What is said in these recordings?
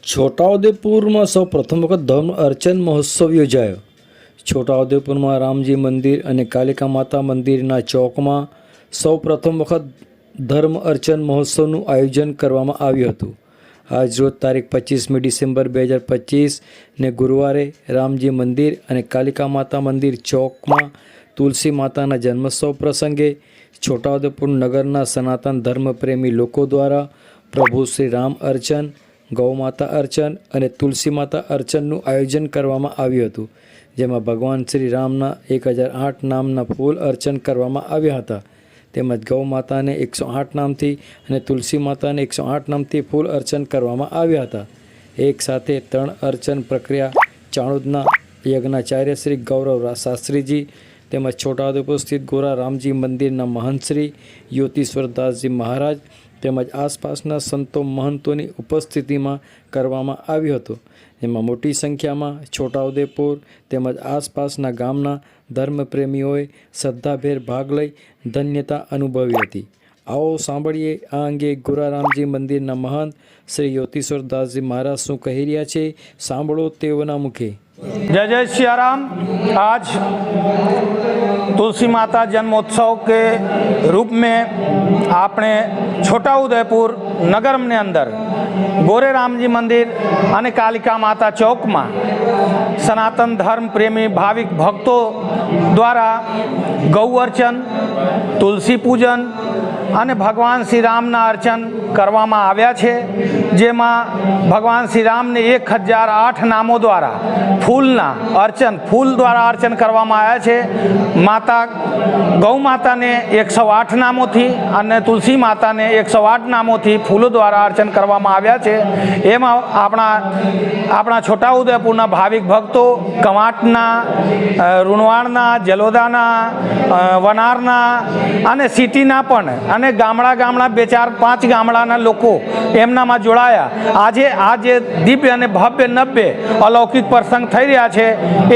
છોટાઉદેપુરમાં સૌ પ્રથમ વખત ધર્મ અર્ચન મહોત્સવ યોજાયો. છોટાઉદેપુરમાં રામજી મંદિર અને કાલિકા માતા મંદિરના ચોકમાં સૌ પ્રથમ વખત ધર્મ અર્ચન મહોત્સવનું આયોજન કરવામાં આવ્યું હતું. આજરોજ તારીખ 25મી ડિસેમ્બર 2025 ને ગુરુવારે રામજી મંદિર અને કાલિકા માતા મંદિર ચોકમાં તુલસી માતાના જન્મોત્સવ પ્રસંગે છોટાઉદેપુર નગરના સનાતન ધર્મપ્રેમી લોકો દ્વારા પ્રભુ શ્રી રામ અર્ચન, ગૌ માતા અર્ચન અને તુલસી માતા અર્ચનનું આયોજન કરવામાં આવ્યું હતું, જેમાં ભગવાન શ્રી રામના 1008 નામના ફૂલ અર્ચન કરવામાં આવ્યા હતા. તેમજ ગૌ માતાને 108 નામથી અને તુલસી માતાને 108 નામથી ફૂલ અર્ચન કરવામાં આવ્યા હતા. એક સાથે 3 અર્ચન પ્રક્રિયા ચાણોદના યજ્ઞાચાર્ય શ્રી ગૌરવ શાસ્ત્રીજી તેમજ છોટાઉદેપુર સ્થિત ગોરા રામજી મંદિરના મહંત શ્રી યોતીશ્વરદાસજી મહારાજ તેમજ આસપાસના સંતો મહંતોની ઉપસ્થિતિમાં કરવામાં આવ્યો હતો, જેમાં મોટી સંખ્યામાં છોટાઉદેપુર તેમજ આસપાસના ગામના ધર્મપ્રેમીઓએ શ્રદ્ધાભેર ભાગ લઈ ધન્યતા અનુભવી હતી. આવો સાંભળીએ આ અંગે ગોરા રામજી મંદિરના મહંત શ્રી યોતીશ્વરદાસજી મહારાજ શું કહી રહ્યા છે. સાંભળો તેઓના મુખે. जय जय सियाराम। आज तुलसी माता जन्मोत्सव के रूप में आपने छोटाउदेपुर नगर में अंदर गोरे रामजी मंदिर અને કાલિકા માતા ચોકમાં સનાતન ધર્મ પ્રેમી ભાવિક ભક્તો દ્વારા ગૌ અર્ચન, તુલસી પૂજન અને ભગવાન શ્રી રામના અર્ચન કરવામાં આવ્યા છે, જેમાં ભગવાન શ્રી રામને 1008 નામો દ્વારા ફૂલ દ્વારા અર્ચન કરવામાં આવ્યા છે. માતા ગૌ માતાને 108 નામોથી અને તુલસી માતાને 108 નામોથી ફૂલો દ્વારા અર્ચન કરવામાં આવ્યા છે. એમાં આપણા છોટાઉદેપુરના ભાવિક ભક્તો કવાંટના, રૂણવાડના, જલોદાના, વનારના અને સિટીના પણ અને ગામડા 2-4-5 ગામડાના લોકો એમનામાં જોડાયા. આજે આ જે દિવ્ય અને ભવ્ય નવ્ય અલૌકિક પ્રસંગ થઈ રહ્યા છે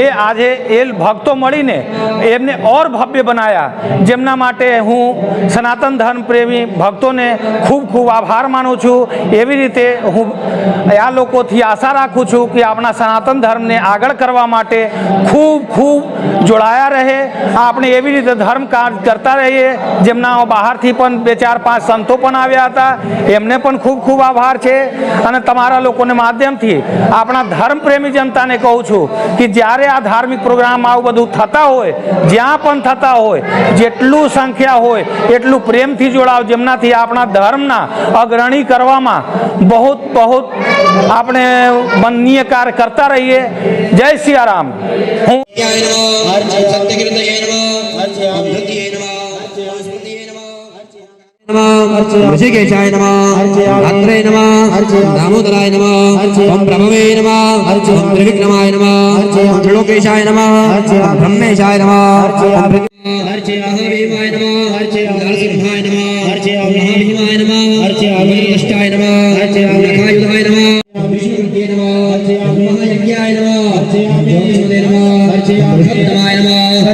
એ આજે એ ભક્તો મળીને એમને ઓર ભવ્ય બનાવ્યા, જેમના માટે હું સનાતન ધર્મ પ્રેમી ભક્તોને ખૂબ ખૂબ આભાર માનું છું. એવી રીતે હું આ લોકોથી આશા રાખું છું કે આપણા સનાતન ધર્મને આગળ કરવા માટે ખૂબ જોડાયા રહે. આપણે એવી રીતે ધર્મ કાર્ય કરતા રહીએ. જેમના બહારથી પણ 2-4-5 સંતો પણ આવ્યા હતા, એમને પણ ખૂબ આભાર છે. અને તમારા લોકોને માધ્યમથી આપણા ધર્મ પ્રેમી જનતાને કહું છું કે જ્યારે આ ધાર્મિક પ્રોગ્રામ આવું બધું થતા હોય, જ્યાં પણ થતા હોય, જેટલું સંખ્યા હોય એટલું પ્રેમથી જોડાવ, જેમનાથી આપણા ધર્મના અગ્રણી કરવામાં બહુ આપણે માનનીય કાર્ય કરતા રહીએ. જય સિયારામ. હું ऋषिकेशाय नमः, अत्रे नमः, दामोदराय नमः, ओम प्रभवे नमः, ओम त्रिविक्रमाय नमः, ओम त्रिलोकेशाय नमः, ब्रह्मेशाय नमः, महाभीमाय नमः, नरसिंहाय नमः, महाभीमाय नमः, वज्रदष्टाय नमः, नखायुधाय नमः, विष्णुरूपाय नमः, महायज्ञाय नमः, ज्योतिषदे नमः, बृहद्दमाय नमः,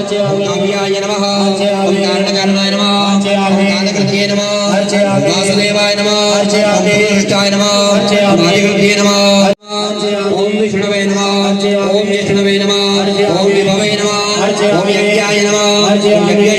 काव्याय नमः, कारणकारणाय नमः, कालकृत्ये नमः, वासुदेवाय नमः, कृष्णाय नमः, आदिकृत्ये नमः, ओम विष्णवे नमः, ओम विष्णवे नमः, ओम विभवे नमः, ओम यज्ञाय नमः, यज्ञ